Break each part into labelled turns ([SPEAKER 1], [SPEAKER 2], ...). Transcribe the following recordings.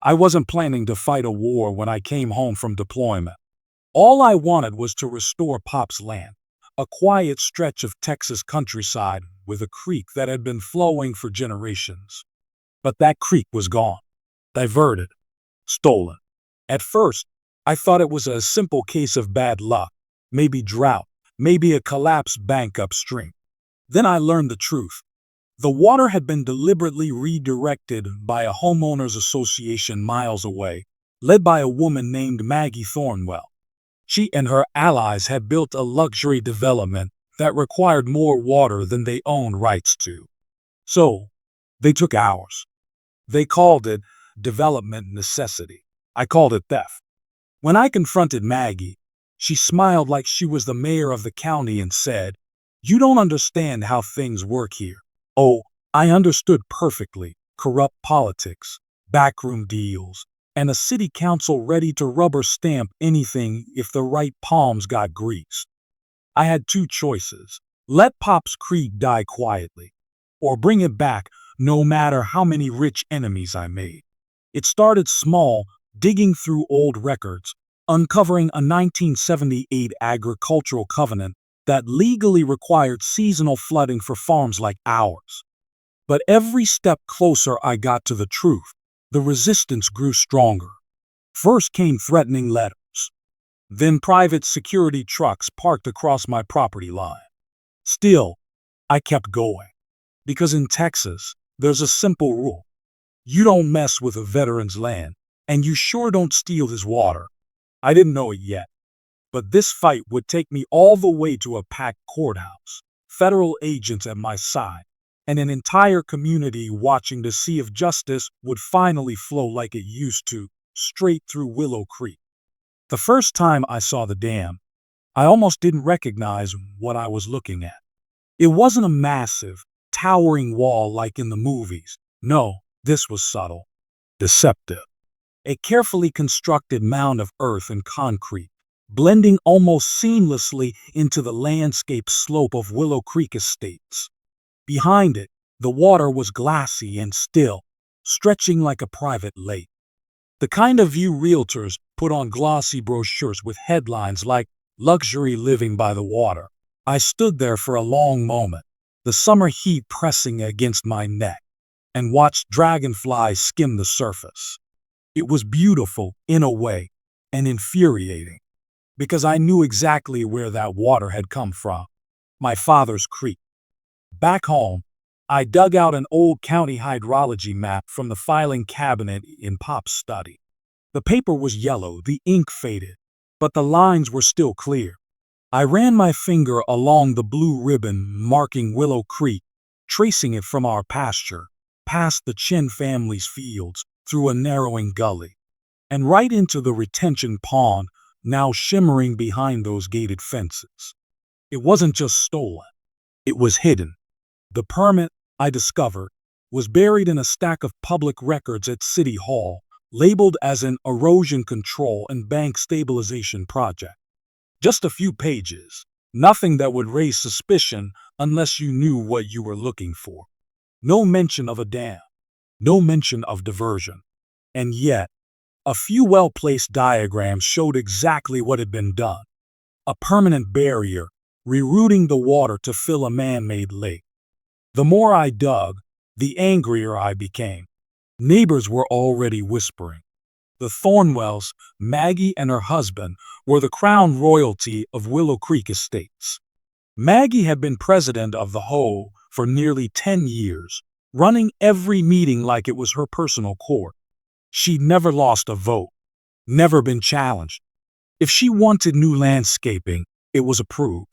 [SPEAKER 1] I wasn't planning to fight a war when I came home from deployment. All I wanted was to restore Pop's land, a quiet stretch of Texas countryside with a creek that had been flowing for generations. But that creek was gone, diverted, stolen. At first, I thought it was a simple case of bad luck, maybe drought, maybe a collapsed bank upstream. Then I learned the truth. The water had been deliberately redirected by a homeowners association miles away, led by a woman named Maggie Thornwell. She and her allies had built a luxury development that required more water than they owned rights to. So, they took ours. They called it development necessity. I called it theft. When I confronted Maggie, she smiled like she was the mayor of the county and said, "You don't understand how things work here." Oh, I understood perfectly. Corrupt politics, backroom deals, and a city council ready to rubber stamp anything if the right palms got greased. I had two choices: let Pop's Creek die quietly, or bring it back no matter how many rich enemies I made. It started small, digging through old records, uncovering a 1978 agricultural covenant that legally required seasonal flooding for farms like ours. But every step closer I got to the truth, the resistance grew stronger. First came threatening letters. Then private security trucks parked across my property line. Still, I kept going. Because in Texas, there's a simple rule. You don't mess with a veteran's land, and you sure don't steal his water. I didn't know it yet, but this fight would take me all the way to a packed courthouse, federal agents at my side, and an entire community watching to see if justice would finally flow like it used to, straight through Willow Creek. The first time I saw the dam, I almost didn't recognize what I was looking at. It wasn't a massive, towering wall like in the movies. No, this was subtle, deceptive. A carefully constructed mound of earth and concrete, blending almost seamlessly into the landscape slope of Willow Creek Estates. Behind it, the water was glassy and still, stretching like a private lake. The kind of view realtors put on glossy brochures with headlines like "Luxury Living by the Water." I stood there for a long moment, the summer heat pressing against my neck, and watched dragonflies skim the surface. It was beautiful, in a way, and infuriating, because I knew exactly where that water had come from. My father's creek. Back home, I dug out an old county hydrology map from the filing cabinet in Pop's study. The paper was yellow, the ink faded, but the lines were still clear. I ran my finger along the blue ribbon marking Willow Creek, tracing it from our pasture, past the Chin family's fields, through a narrowing gully, and right into the retention pond, now shimmering behind those gated fences. It wasn't just stolen, it was hidden. The permit, I discovered, was buried in a stack of public records at City Hall, labeled as an erosion control and bank stabilization project. Just a few pages, nothing that would raise suspicion unless you knew what you were looking for. No mention of a dam, no mention of diversion. And yet, a few well-placed diagrams showed exactly what had been done. A permanent barrier, rerouting the water to fill a man-made lake. The more I dug, the angrier I became. Neighbors were already whispering. The Thornwells, Maggie and her husband, were the crown royalty of Willow Creek Estates. Maggie had been president of the HOA for nearly 10 years, running every meeting like it was her personal court. She'd never lost a vote, never been challenged. If she wanted new landscaping, it was approved.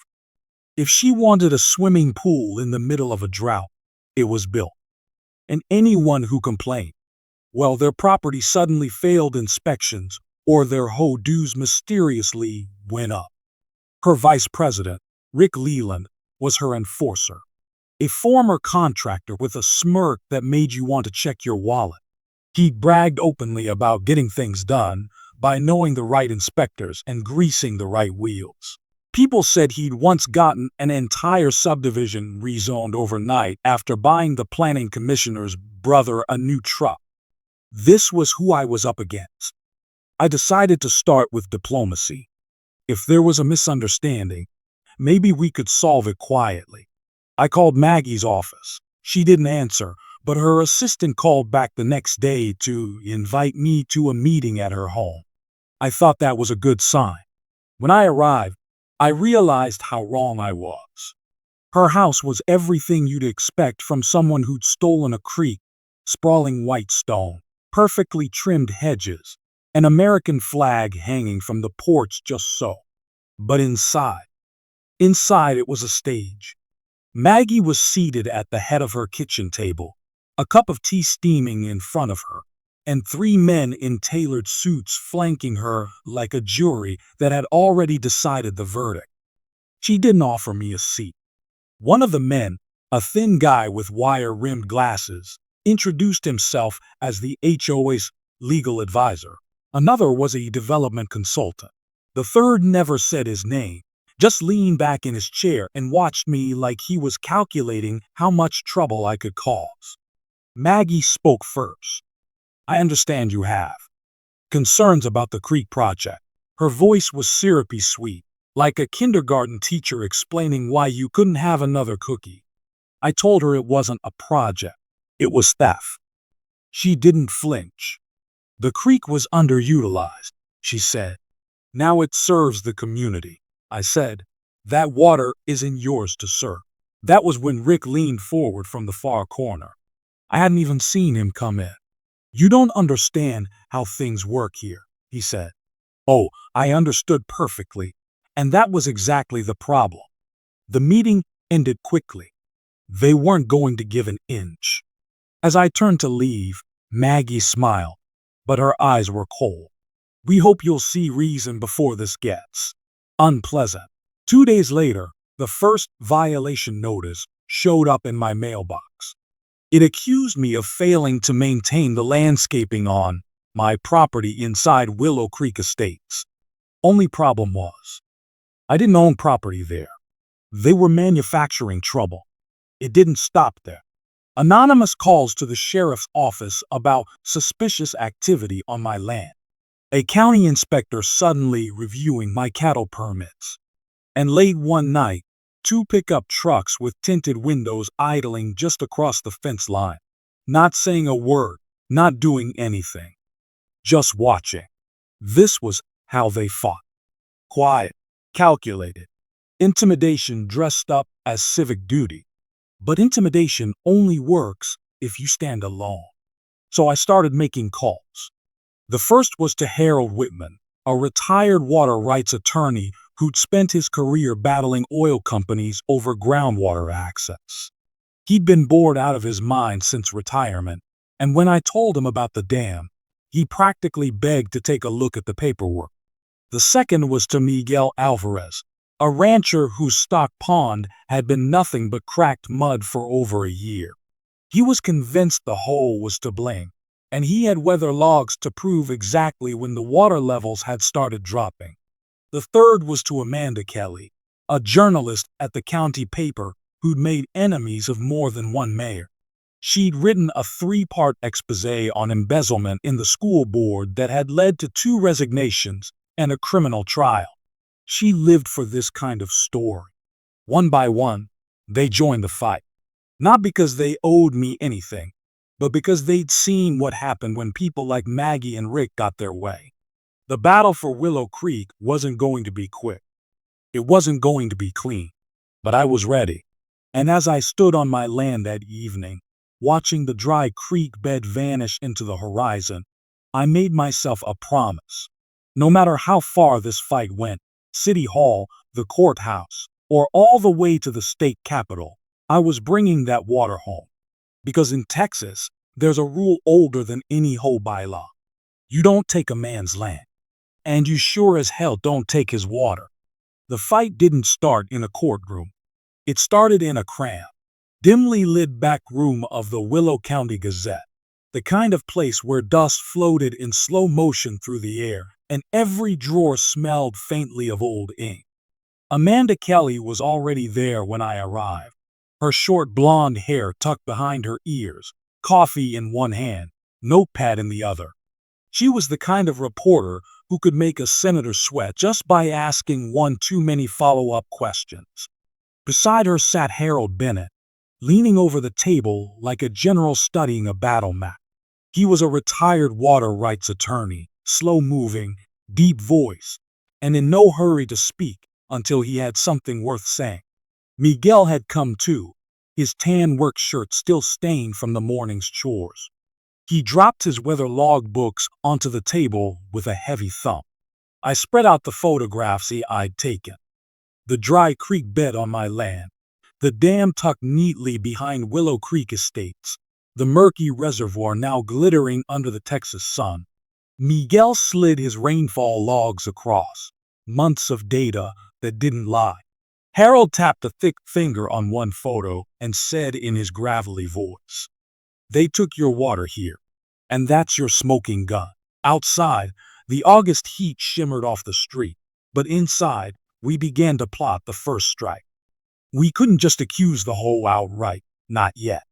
[SPEAKER 1] If she wanted a swimming pool in the middle of a drought, it was built. And anyone who complained, well, their property suddenly failed inspections or their HOA dues mysteriously went up. Her vice president, Rick Leland, was her enforcer. A former contractor with a smirk that made you want to check your wallet. He bragged openly about getting things done by knowing the right inspectors and greasing the right wheels. People said he'd once gotten an entire subdivision rezoned overnight after buying the planning commissioner's brother a new truck. This was who I was up against. I decided to start with diplomacy. If there was a misunderstanding, maybe we could solve it quietly. I called Maggie's office. She didn't answer, but her assistant called back the next day to invite me to a meeting at her home. I thought that was a good sign. When I arrived, I realized how wrong I was. Her house was everything you'd expect from someone who'd stolen a creek: sprawling white stone, perfectly trimmed hedges, an American flag hanging from the porch just so. But inside it was a stage. Maggie was seated at the head of her kitchen table, a cup of tea steaming in front of her, and three men in tailored suits flanking her like a jury that had already decided the verdict. She didn't offer me a seat. One of the men, a thin guy with wire-rimmed glasses, introduced himself as the HOA's legal advisor. Another was a development consultant. The third never said his name, just leaned back in his chair and watched me like he was calculating how much trouble I could cause. Maggie spoke first. "I understand you have concerns about the creek project." Her voice was syrupy sweet, like a kindergarten teacher explaining why you couldn't have another cookie. I told her it wasn't a project, it was theft. She didn't flinch. "The creek was underutilized," she said. "Now it serves the community." I said, "That water isn't yours to serve." That was when Rick leaned forward from the far corner. I hadn't even seen him come in. "You don't understand how things work here," he said. Oh, I understood perfectly, and that was exactly the problem. The meeting ended quickly. They weren't going to give an inch. As I turned to leave, Maggie smiled, but her eyes were cold. "We hope you'll see reason before this gets unpleasant." 2 days later, the first violation notice showed up in my mailbox. It accused me of failing to maintain the landscaping on my property inside Willow Creek Estates. Only problem was, I didn't own property there. They were manufacturing trouble. It didn't stop there. Anonymous calls to the sheriff's office about suspicious activity on my land. A county inspector suddenly reviewing my cattle permits. And late one night, 2 pickup trucks with tinted windows idling just across the fence line. Not saying a word, not doing anything. Just watching. This was how they fought. Quiet, calculated. Intimidation dressed up as civic duty. But intimidation only works if you stand alone. So I started making calls. The first was to Harold Whitman, a retired water rights attorney who'd spent his career battling oil companies over groundwater access. He'd been bored out of his mind since retirement, and when I told him about the dam, he practically begged to take a look at the paperwork. The second was to Miguel Alvarez, a rancher whose stock pond had been nothing but cracked mud for over a year. He was convinced the hole was to blame, and he had weather logs to prove exactly when the water levels had started dropping. The third was to Amanda Kelly, a journalist at the county paper who'd made enemies of more than one mayor. She'd written a 3-part exposé on embezzlement in the school board that had led to 2 resignations and a criminal trial. She lived for this kind of story. One by one, they joined the fight. Not because they owed me anything, but because they'd seen what happened when people like Maggie and Rick got their way. The battle for Willow Creek wasn't going to be quick. It wasn't going to be clean. But I was ready. And as I stood on my land that evening, watching the dry creek bed vanish into the horizon, I made myself a promise. No matter how far this fight went, City Hall, the courthouse, or all the way to the state capitol, I was bringing that water home. Because in Texas, there's a rule older than any HOA bylaw. You don't take a man's land. And you sure as hell don't take his water. The fight didn't start in a courtroom. It started in a cramped, dimly lit back room of the Willow County Gazette, the kind of place where dust floated in slow motion through the air, and every drawer smelled faintly of old ink. Amanda Kelly was already there when I arrived, her short blonde hair tucked behind her ears, coffee in one hand, notepad in the other. She was the kind of reporter who could make a senator sweat just by asking one too many follow-up questions. Beside her sat Harold Bennett, leaning over the table like a general studying a battle map. He was a retired water rights attorney, slow-moving, deep voice, and in no hurry to speak until he had something worth saying. Miguel had come too, his tan work shirt still stained from the morning's chores. He dropped his weather log books onto the table with a heavy thump. I spread out the photographs I'd taken. The dry creek bed on my land, the dam tucked neatly behind Willow Creek Estates, the murky reservoir now glittering under the Texas sun. Miguel slid his rainfall logs across, months of data that didn't lie. Harold tapped a thick finger on one photo and said in his gravelly voice, "They took your water here, and that's your smoking gun." Outside, the August heat shimmered off the street, but inside, we began to plot the first strike. We couldn't just accuse the HOA outright, not yet.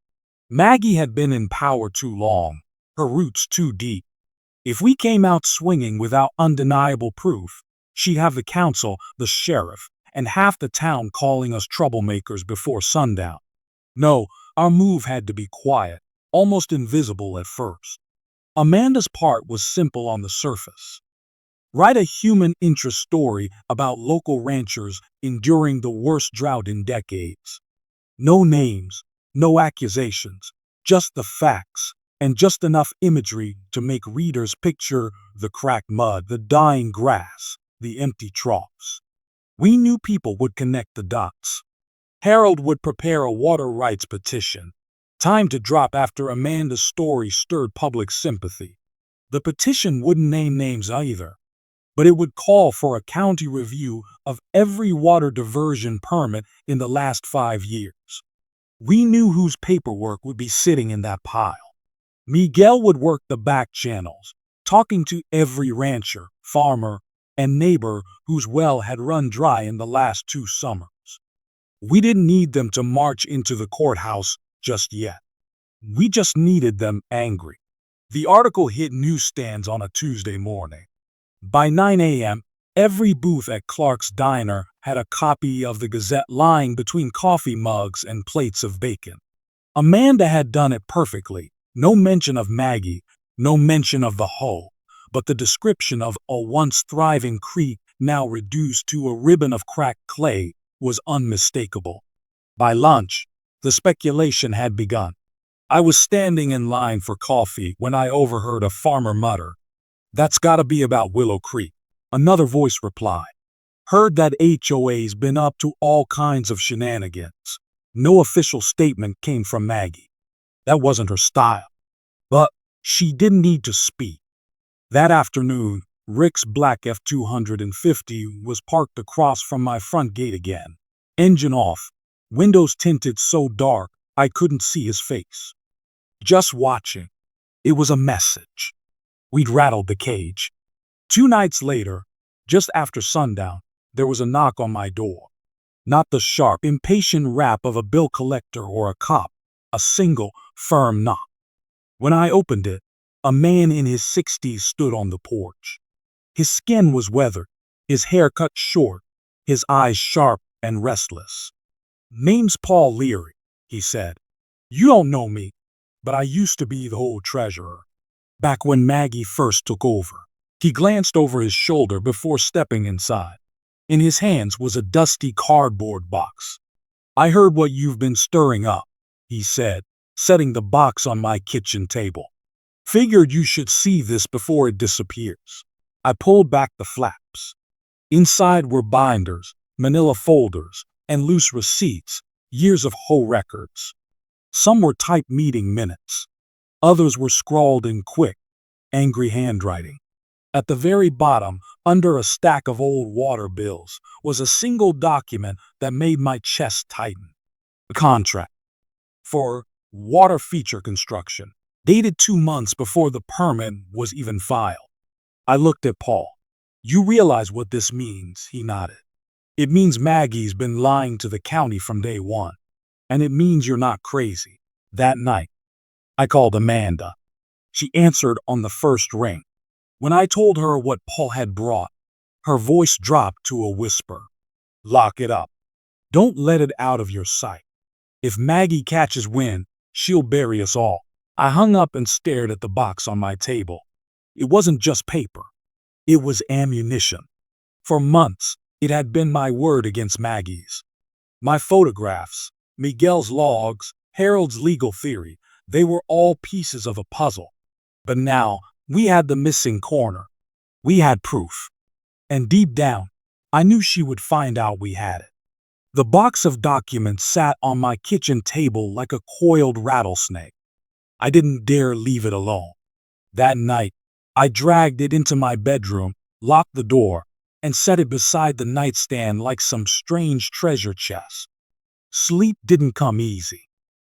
[SPEAKER 1] Maggie had been in power too long, her roots too deep. If we came out swinging without undeniable proof, she'd have the council, the sheriff, and half the town calling us troublemakers before sundown. No, our move had to be quiet, almost invisible at first. Amanda's part was simple on the surface. Write a human interest story about local ranchers enduring the worst drought in decades. No names, no accusations, just the facts, and just enough imagery to make readers picture the cracked mud, the dying grass, the empty troughs. We knew people would connect the dots. Harold would prepare a water rights petition, time to drop after Amanda's story stirred public sympathy. The petition wouldn't name names either, but it would call for a county review of every water diversion permit in the last 5 years. We knew whose paperwork would be sitting in that pile. Miguel would work the back channels, talking to every rancher, farmer, and neighbor whose well had run dry in the last 2 summers. We didn't need them to march into the courthouse just yet. We just needed them angry. The article hit newsstands on a Tuesday morning. By 9 a.m., every booth at Clark's Diner had a copy of the Gazette lying between coffee mugs and plates of bacon. Amanda had done it perfectly. No mention of Maggie, no mention of the hoe, but the description of a once thriving creek now reduced to a ribbon of cracked clay was unmistakable. By lunch, the speculation had begun. I was standing in line for coffee when I overheard a farmer mutter, "That's gotta be about Willow Creek." Another voice replied, "Heard that HOA's been up to all kinds of shenanigans." No official statement came from Maggie. That wasn't her style. But she didn't need to speak. That afternoon, Rick's black F-250 was parked across from my front gate again. Engine off, windows tinted so dark I couldn't see his face. Just watching. It was a message. We'd rattled the cage. 2 nights later, just after sundown, there was a knock on my door. Not the sharp, impatient rap of a bill collector or a cop, a single, firm knock. When I opened it, a man in his 60s stood on the porch. His skin was weathered, his hair cut short, his eyes sharp and restless. "Name's Paul Leary," he said. "You don't know me, but I used to be the old treasurer, back when Maggie first took over." He glanced over his shoulder before stepping inside. In his hands was a dusty cardboard box. "I heard what you've been stirring up," he said, setting the box on my kitchen table. "Figured you should see this before it disappears." I pulled back the flaps. Inside were binders, manila folders, and loose receipts, years of HOA records. Some were typed meeting minutes. Others were scrawled in quick, angry handwriting. At the very bottom, under a stack of old water bills, was a single document that made my chest tighten. A contract for water feature construction, dated 2 months before the permit was even filed. I looked at Paul. "You realize what this means," he nodded. "It means Maggie's been lying to the county from day one. And it means you're not crazy." That night, I called Amanda. She answered on the first ring. When I told her what Paul had brought, her voice dropped to a whisper. Lock it up. Don't let it out of your sight. If Maggie catches wind, she'll bury us all. I hung up and stared at the box on my table. It wasn't just paper. It was ammunition. For months, it had been my word against Maggie's. My photographs, Miguel's logs, Harold's legal theory, they were all pieces of a puzzle. But now, we had the missing corner. We had proof. And deep down, I knew she would find out we had it. The box of documents sat on my kitchen table like a coiled rattlesnake. I didn't dare leave it alone. That night, I dragged it into my bedroom, locked the door, and set it beside the nightstand like some strange treasure chest. Sleep didn't come easy.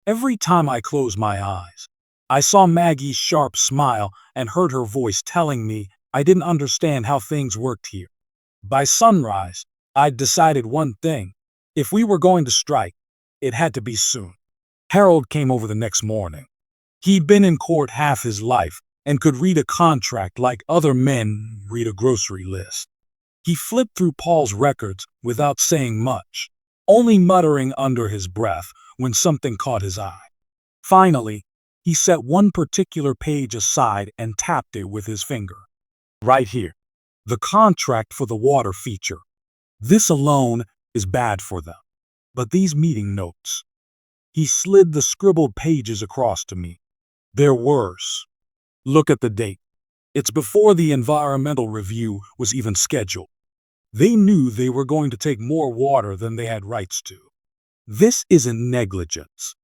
[SPEAKER 1] Every time I closed my eyes, I saw Maggie's sharp smile and heard her voice telling me I didn't understand how things worked here. By sunrise, I'd decided one thing. If we were going to strike, it had to be soon. Harold came over the next morning. He'd been in court half his life and could read a contract like other men read a grocery list. He flipped through Paul's records without saying much, only muttering under his breath when something caught his eye. Finally, he set one particular page aside and tapped it with his finger. Right here. The contract for the water feature. This alone is bad for them. But these meeting notes. He slid the scribbled pages across to me. They're worse. Look at the date. It's before the environmental review was even scheduled. They knew they were going to take more water than they had rights to. This isn't negligence.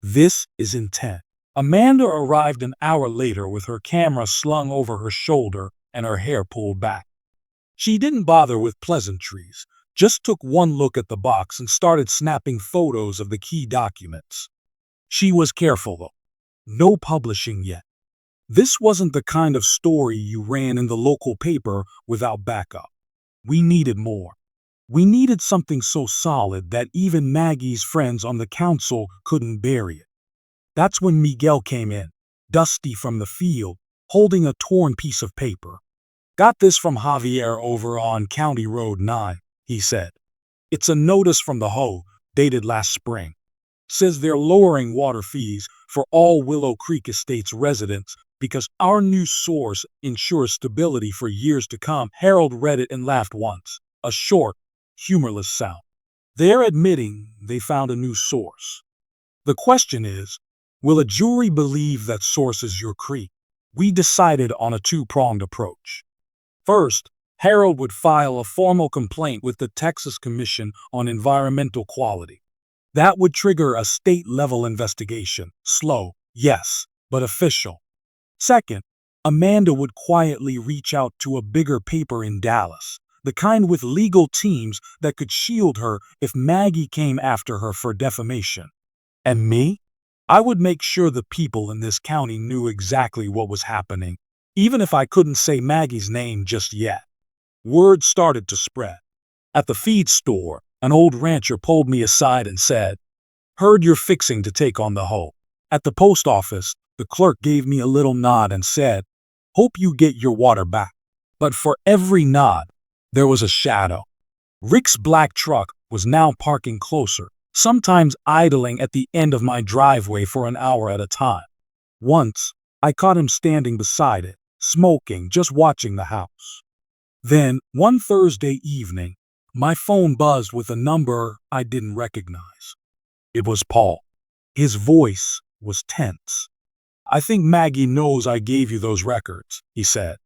[SPEAKER 1] This is intent. Amanda arrived an hour later with her camera slung over her shoulder and her hair pulled back. She didn't bother with pleasantries, just took one look at the box and started snapping photos of the key documents. She was careful though. No publishing yet. This wasn't the kind of story you ran in the local paper without backup. We needed more. We needed something so solid that even Maggie's friends on the council couldn't bury it. That's when Miguel came in, dusty from the field, holding a torn piece of paper. Got this from Javier over on County Road 9, he said. It's a notice from the HOA, dated last spring. Says they're lowering water fees for all Willow Creek Estates residents because our new source ensures stability for years to come. Harold read it and laughed once, a short, humorless sound. They're admitting they found a new source. The question is, will a jury believe that source is your creek? We decided on a two-pronged approach. First, Harold would file a formal complaint with the Texas Commission on Environmental Quality. That would trigger a state-level investigation. Slow, yes, but official. Second, Amanda would quietly reach out to a bigger paper in Dallas, the kind with legal teams that could shield her if Maggie came after her for defamation. And me? I would make sure the people in this county knew exactly what was happening, even if I couldn't say Maggie's name just yet. Word started to spread. At the feed store, an old rancher pulled me aside and said, "Heard you're fixing to take on the HOA." At the post office, the clerk gave me a little nod and said, "Hope you get your water back." But for every nod, there was a shadow. Rick's black truck was now parking closer, sometimes idling at the end of my driveway for an hour at a time. Once, I caught him standing beside it, smoking, just watching the house. Then, one Thursday evening, my phone buzzed with a number I didn't recognize. It was Paul. His voice was tense. "I think Maggie knows I gave you those records," he said.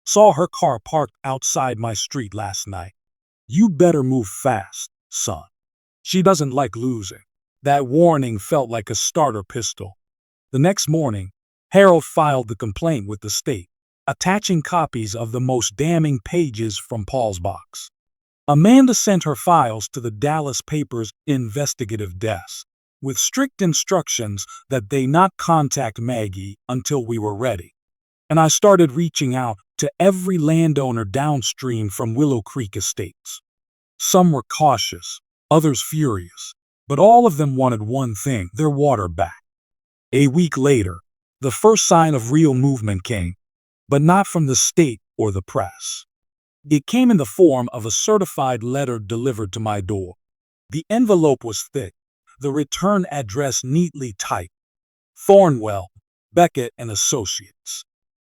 [SPEAKER 1] "Saw her car parked outside my street last night. You better move fast, son. She doesn't like losing." That warning felt like a starter pistol. The next morning, Harold filed the complaint with the state, attaching copies of the most damning pages from Paul's box. Amanda sent her files to the Dallas paper's investigative desk, with strict instructions that they not contact Maggie until we were ready. And I started reaching out to every landowner downstream from Willow Creek Estates. Some were cautious, others furious, but all of them wanted one thing: their water back. A week later, The first sign of real movement came, but not from the state or the press. It came in the form of a certified letter delivered to my door. The envelope was thick, the return address neatly typed. Thornwell, Beckett and Associates.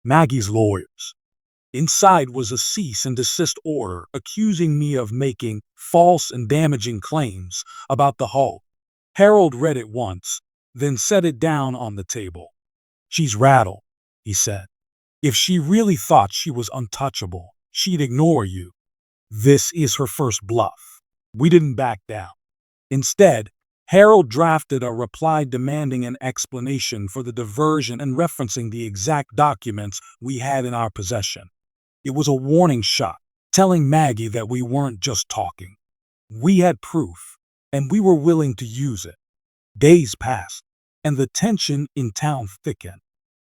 [SPEAKER 1] Maggie's lawyers. Inside was a cease and desist order accusing me of making false and damaging claims about the HOA. Harold read it once, then set it down on the table. "She's rattled," he said. "If she really thought she was untouchable, she'd ignore you. This is her first bluff." We didn't back down. Instead, Harold drafted a reply demanding an explanation for the diversion and referencing the exact documents we had in our possession. It was a warning shot, telling Maggie that we weren't just talking. We had proof, and we were willing to use it. Days passed, and the tension in town thickened.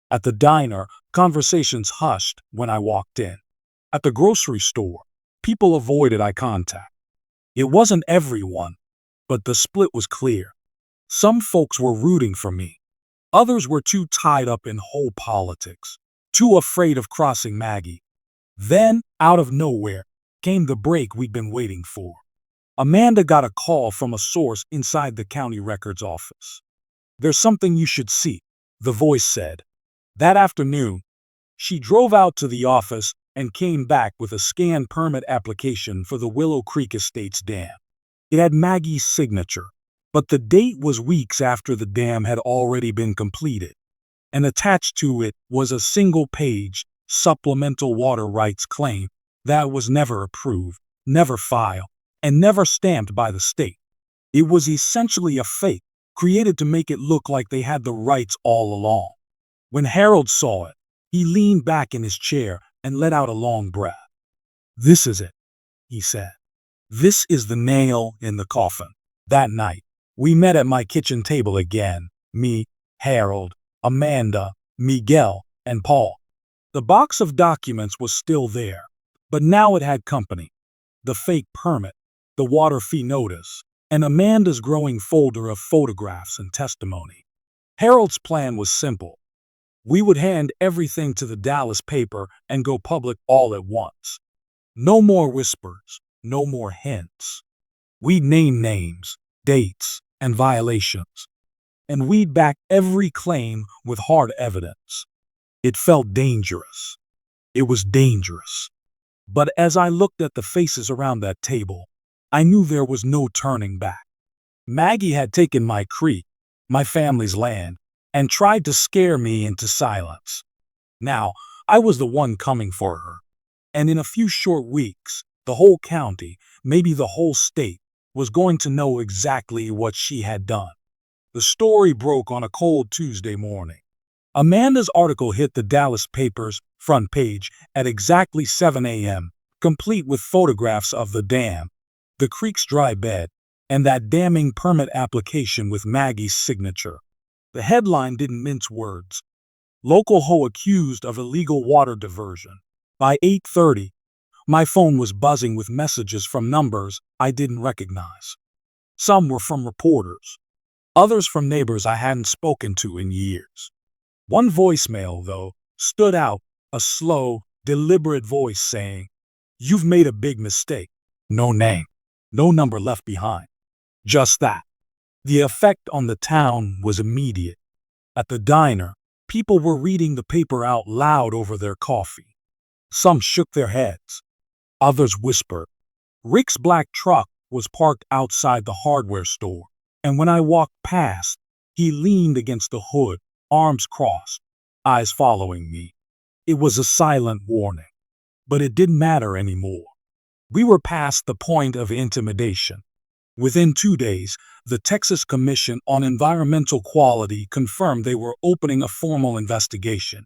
[SPEAKER 1] At the diner, conversations hushed when I walked in. At the grocery store, people avoided eye contact. It wasn't everyone, but the split was clear. Some folks were rooting for me. Others were too tied up in whole politics, too afraid of crossing Maggie. Then, out of nowhere, came the break we'd been waiting for. Amanda got a call from a source inside the county records office. "There's something you should see," the voice said. That afternoon, she drove out to the office and came back with a scanned permit application for the Willow Creek Estates Dam. It had Maggie's signature, but the date was weeks after the dam had already been completed. And attached to it was a single-page supplemental water rights claim that was never approved, never filed, and never stamped by the state. It was essentially a fake, created to make it look like they had the rights all along. When Harold saw it, he leaned back in his chair and let out a long breath. "This is it," he said. "This is the nail in the coffin." That night, we met at my kitchen table again, me, Harold, Amanda, Miguel, and Paul. The box of documents was still there, but now it had company. The fake permit, the water fee notice, and Amanda's growing folder of photographs and testimony. Harold's plan was simple. We would hand everything to the Dallas paper and go public all at once. No more whispers, no more hints. We'd name names, dates, and violations. And we'd back every claim with hard evidence. It felt dangerous. It was dangerous. But as I looked at the faces around that table, I knew there was no turning back. Maggie had taken my creek, my family's land, and tried to scare me into silence. Now, I was the one coming for her. And in a few short weeks, the whole county, maybe the whole state, was going to know exactly what she had done. The story broke on a cold Tuesday morning. Amanda's article hit the Dallas paper's front page at exactly 7 a.m., complete with photographs of the dam, the creek's dry bed, and that damning permit application with Maggie's signature. The headline didn't mince words. "Local HOA accused of illegal water diversion." By 8:30, my phone was buzzing with messages from numbers I didn't recognize. Some were from reporters, others from neighbors I hadn't spoken to in years. One voicemail, though, stood out, a slow, deliberate voice saying, "You've made a big mistake." No name, no number left behind. Just that. The effect on the town was immediate. At the diner, people were reading the paper out loud over their coffee. Some shook their heads. Others whispered. Rick's black truck was parked outside the hardware store, and when I walked past, he leaned against the hood, arms crossed, eyes following me. It was a silent warning, but it didn't matter anymore. We were past the point of intimidation. Within 2 days, the Texas Commission on Environmental Quality confirmed they were opening a formal investigation.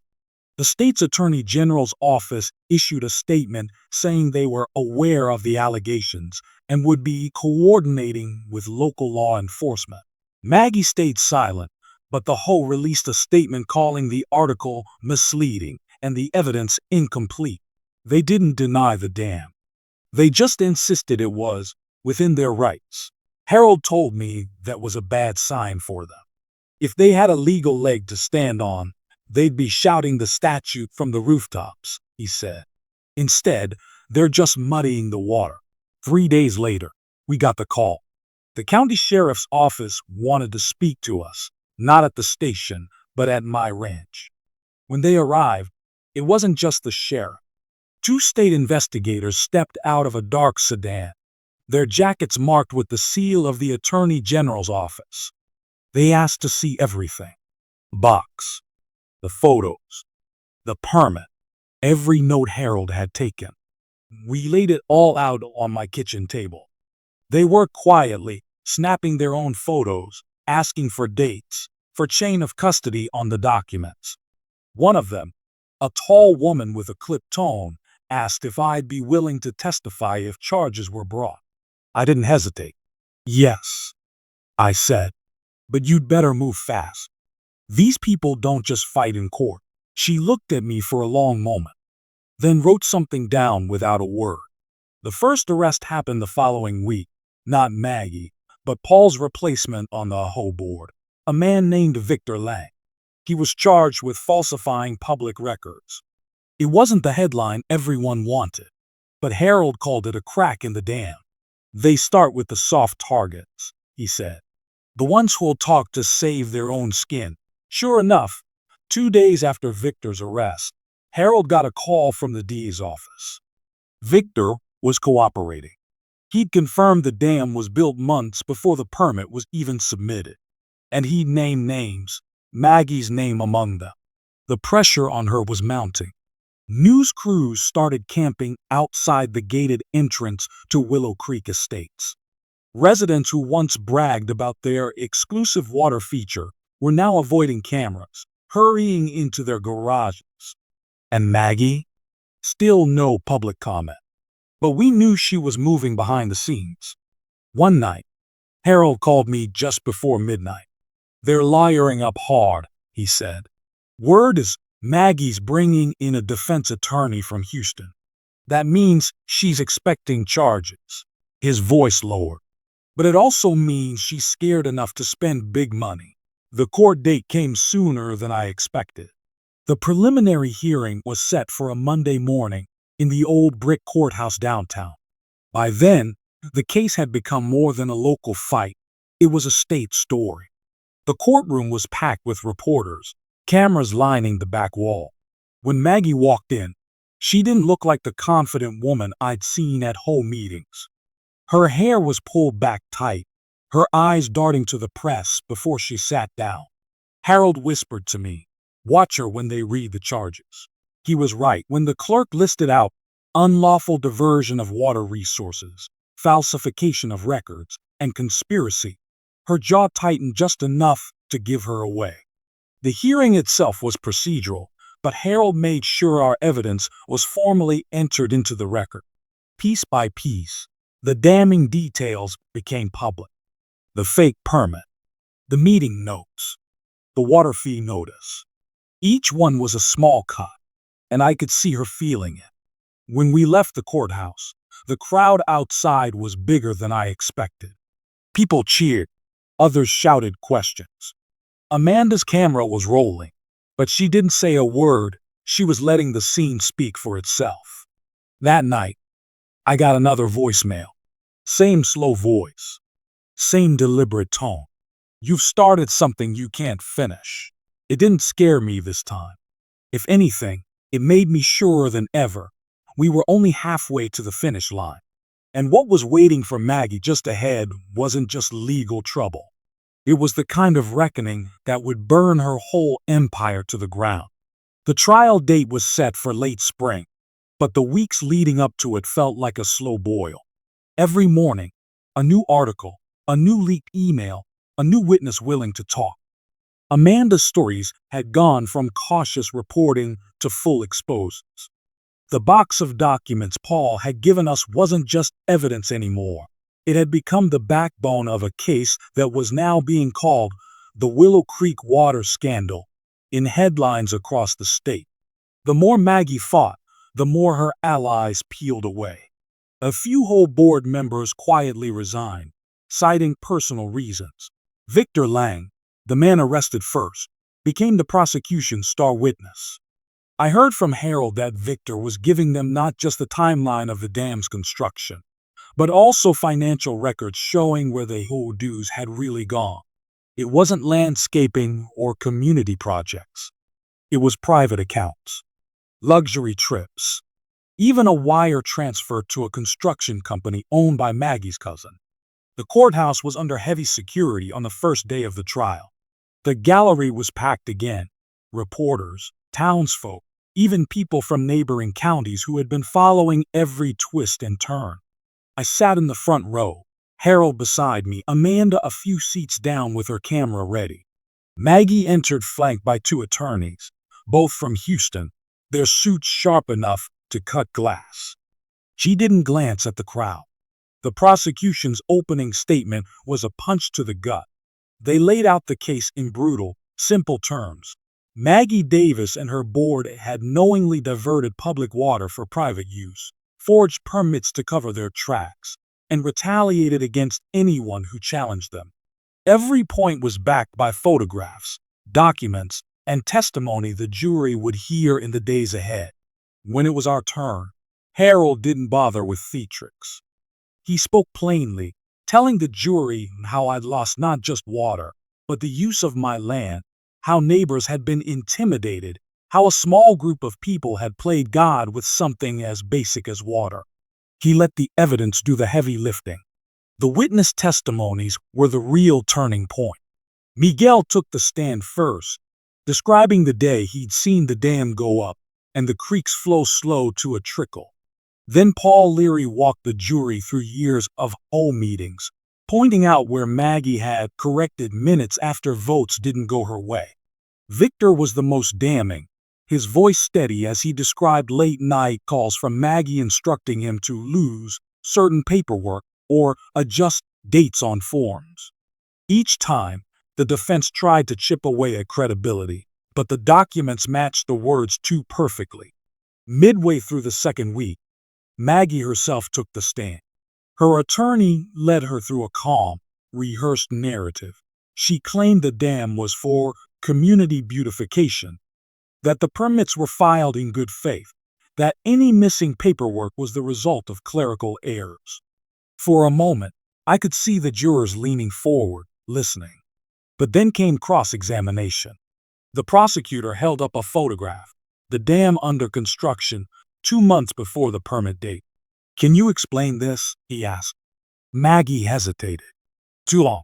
[SPEAKER 1] The state's Attorney General's office issued a statement saying they were aware of the allegations and would be coordinating with local law enforcement. Maggie stayed silent, but the HOA released a statement calling the article misleading and the evidence incomplete. They didn't deny the dam. They just insisted it was within their rights. Harold told me that was a bad sign for them. If they had a legal leg to stand on, they'd be shouting the statute from the rooftops, he said. Instead, they're just muddying the water. 3 days later, we got the call. The county sheriff's office wanted to speak to us, not at the station, but at my ranch. When they arrived, it wasn't just the sheriff. 2 state investigators stepped out of a dark sedan, their jackets marked with the seal of the Attorney General's office. They asked to see everything. Box, the photos, the permit, every note Harold had taken. We laid it all out on my kitchen table. They worked quietly, snapping their own photos, asking for dates, for chain of custody on the documents. One of them, a tall woman with a clipped tone, asked if I'd be willing to testify if charges were brought. I didn't hesitate. Yes, I said, but you'd better move fast. These people don't just fight in court. She looked at me for a long moment, then wrote something down without a word. The first arrest happened the following week, not Maggie, but Paul's replacement on the HOA board, a man named Victor Lang. He was charged with falsifying public records. It wasn't the headline everyone wanted, but Harold called it a crack in the dam. They start with the soft targets, he said. The ones who'll talk to save their own skin. Sure enough, 2 days after Victor's arrest, Harold got a call from the DA's office. Victor was cooperating. He'd confirmed the dam was built months before the permit was even submitted. And he'd named names, Maggie's name among them. The pressure on her was mounting. News crews started camping outside the gated entrance to Willow Creek Estates. Residents who once bragged about their exclusive water feature were now avoiding cameras, hurrying into their garages. And Maggie? Still no public comment. But we knew she was moving behind the scenes. One night, Harold called me just before midnight. They're lawyering up hard, he said. Word is Maggie's bringing in a defense attorney from Houston. That means she's expecting charges. His voice lowered. But it also means she's scared enough to spend big money. The court date came sooner than I expected. The preliminary hearing was set for a Monday morning in the old brick courthouse downtown. By then, the case had become more than a local fight. It was a state story. The courtroom was packed with reporters, cameras lining the back wall. When Maggie walked in, she didn't look like the confident woman I'd seen at HOA meetings. Her hair was pulled back tight, her eyes darting to the press before she sat down. Harold whispered to me, "Watch her when they read the charges." He was right. When the clerk listed out unlawful diversion of water resources, falsification of records, and conspiracy, her jaw tightened just enough to give her away. The hearing itself was procedural, but Harold made sure our evidence was formally entered into the record. Piece by piece, the damning details became public. The fake permit, the meeting notes, the water fee notice. Each one was a small cut, and I could see her feeling it. When we left the courthouse, the crowd outside was bigger than I expected. People cheered, others shouted questions. Amanda's camera was rolling, but she didn't say a word. She was letting the scene speak for itself. That night, I got another voicemail. Same slow voice, same deliberate tone. "You've started something you can't finish." It didn't scare me this time. If anything, it made me surer than ever. We were only halfway to the finish line. And what was waiting for Maggie just ahead wasn't just legal trouble. It was the kind of reckoning that would burn her whole empire to the ground. The trial date was set for late spring, but the weeks leading up to it felt like a slow boil. Every morning, a new article, a new leaked email, a new witness willing to talk. Amanda's stories had gone from cautious reporting to full exposures. The box of documents Paul had given us wasn't just evidence anymore. It had become the backbone of a case that was now being called the Willow Creek Water Scandal in headlines across the state. The more Maggie fought, the more her allies peeled away. A few whole board members quietly resigned, citing personal reasons. Victor Lang, the man arrested first, became the prosecution's star witness. I heard from Harold that Victor was giving them not just the timeline of the dam's construction, but also financial records showing where the HOA dues had really gone. It wasn't landscaping or community projects. It was private accounts, luxury trips, even a wire transfer to a construction company owned by Maggie's cousin. The courthouse was under heavy security on the first day of the trial. The gallery was packed again. Reporters, townsfolk, even people from neighboring counties who had been following every twist and turn. I sat in the front row, Harold beside me, Amanda a few seats down with her camera ready. Maggie entered flanked by two attorneys, both from Houston, their suits sharp enough to cut glass. She didn't glance at the crowd. The prosecution's opening statement was a punch to the gut. They laid out the case in brutal, simple terms. Maggie Davis and her board had knowingly diverted public water for private use, forged permits to cover their tracks, and retaliated against anyone who challenged them. Every point was backed by photographs, documents, and testimony the jury would hear in the days ahead. When it was our turn, Harold didn't bother with theatrics. He spoke plainly, telling the jury how I'd lost not just water, but the use of my land, how neighbors had been intimidated, how a small group of people had played God with something as basic as water. He let the evidence do the heavy lifting. The witness testimonies were the real turning point. Miguel took the stand first, describing the day he'd seen the dam go up and the creek's flow slow to a trickle. Then Paul Leary walked the jury through years of HOA meetings, pointing out where Maggie had corrected minutes after votes didn't go her way. Victor was the most damning, his voice steady as he described late-night calls from Maggie instructing him to lose certain paperwork or adjust dates on forms. Each time, the defense tried to chip away at credibility, but the documents matched the words too perfectly. Midway through the second week, Maggie herself took the stand. Her attorney led her through a calm, rehearsed narrative. She claimed the dam was for community beautification, that the permits were filed in good faith, that any missing paperwork was the result of clerical errors. For a moment, I could see the jurors leaning forward, listening. But then came cross-examination. The prosecutor held up a photograph, the dam under construction, 2 months before the permit date. "Can you explain this?" he asked. Maggie hesitated. "Too long."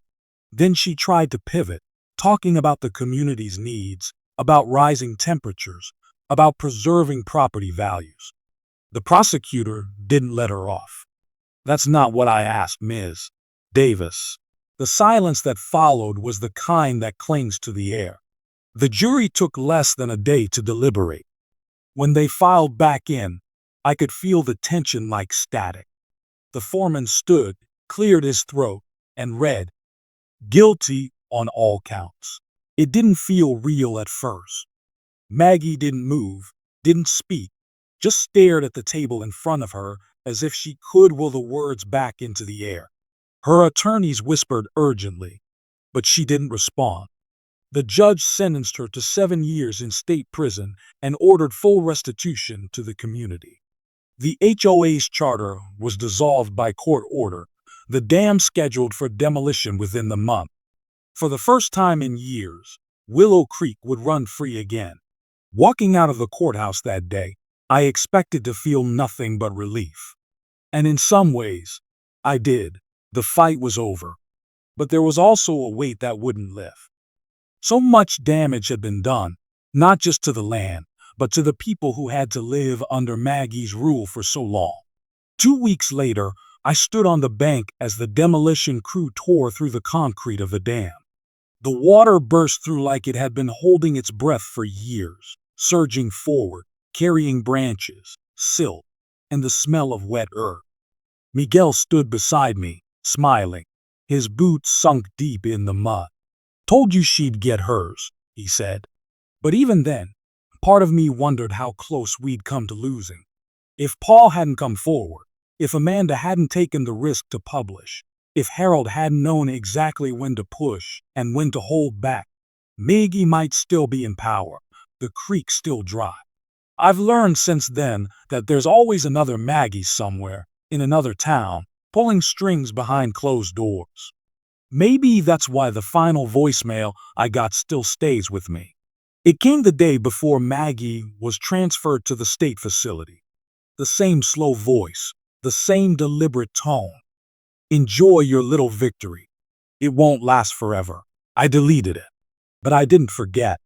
[SPEAKER 1] Then she tried to pivot, talking about the community's needs, about rising temperatures, about preserving property values. The prosecutor didn't let her off. "That's not what I asked, Ms. Davis." The silence that followed was the kind that clings to the air. The jury took less than a day to deliberate. When they filed back in, I could feel the tension like static. The foreman stood, cleared his throat, and read, "Guilty on all counts." It didn't feel real at first. Maggie didn't move, didn't speak, just stared at the table in front of her as if she could will the words back into the air. Her attorneys whispered urgently, but she didn't respond. The judge sentenced her to 7 years in state prison and ordered full restitution to the community. The HOA's charter was dissolved by court order, the dam scheduled for demolition within the month. For the first time in years, Willow Creek would run free again. Walking out of the courthouse that day, I expected to feel nothing but relief. And in some ways, I did. The fight was over. But there was also a weight that wouldn't lift. So much damage had been done, not just to the land, but to the people who had to live under Maggie's rule for so long. 2 weeks later, I stood on the bank as the demolition crew tore through the concrete of the dam. The water burst through like it had been holding its breath for years, surging forward, carrying branches, silt, and the smell of wet earth. Miguel stood beside me, smiling, his boots sunk deep in the mud. "Told you she'd get hers," he said. But even then, part of me wondered how close we'd come to losing. If Paul hadn't come forward, if Amanda hadn't taken the risk to publish, if Harold hadn't known exactly when to push and when to hold back, Maggie might still be in power, the creek still dry. I've learned since then that there's always another Maggie somewhere, in another town, pulling strings behind closed doors. Maybe that's why the final voicemail I got still stays with me. It came the day before Maggie was transferred to the state facility. The same slow voice, the same deliberate tone. Enjoy your little victory. It won't last forever. I deleted it. But I didn't forget.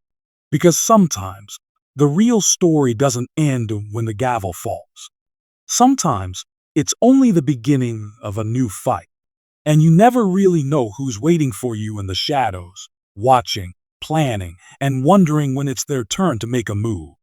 [SPEAKER 1] Because sometimes the real story doesn't end when the gavel falls. Sometimes it's only the beginning of a new fight. And you never really know who's waiting for you in the shadows, watching, planning, and wondering when it's their turn to make a move.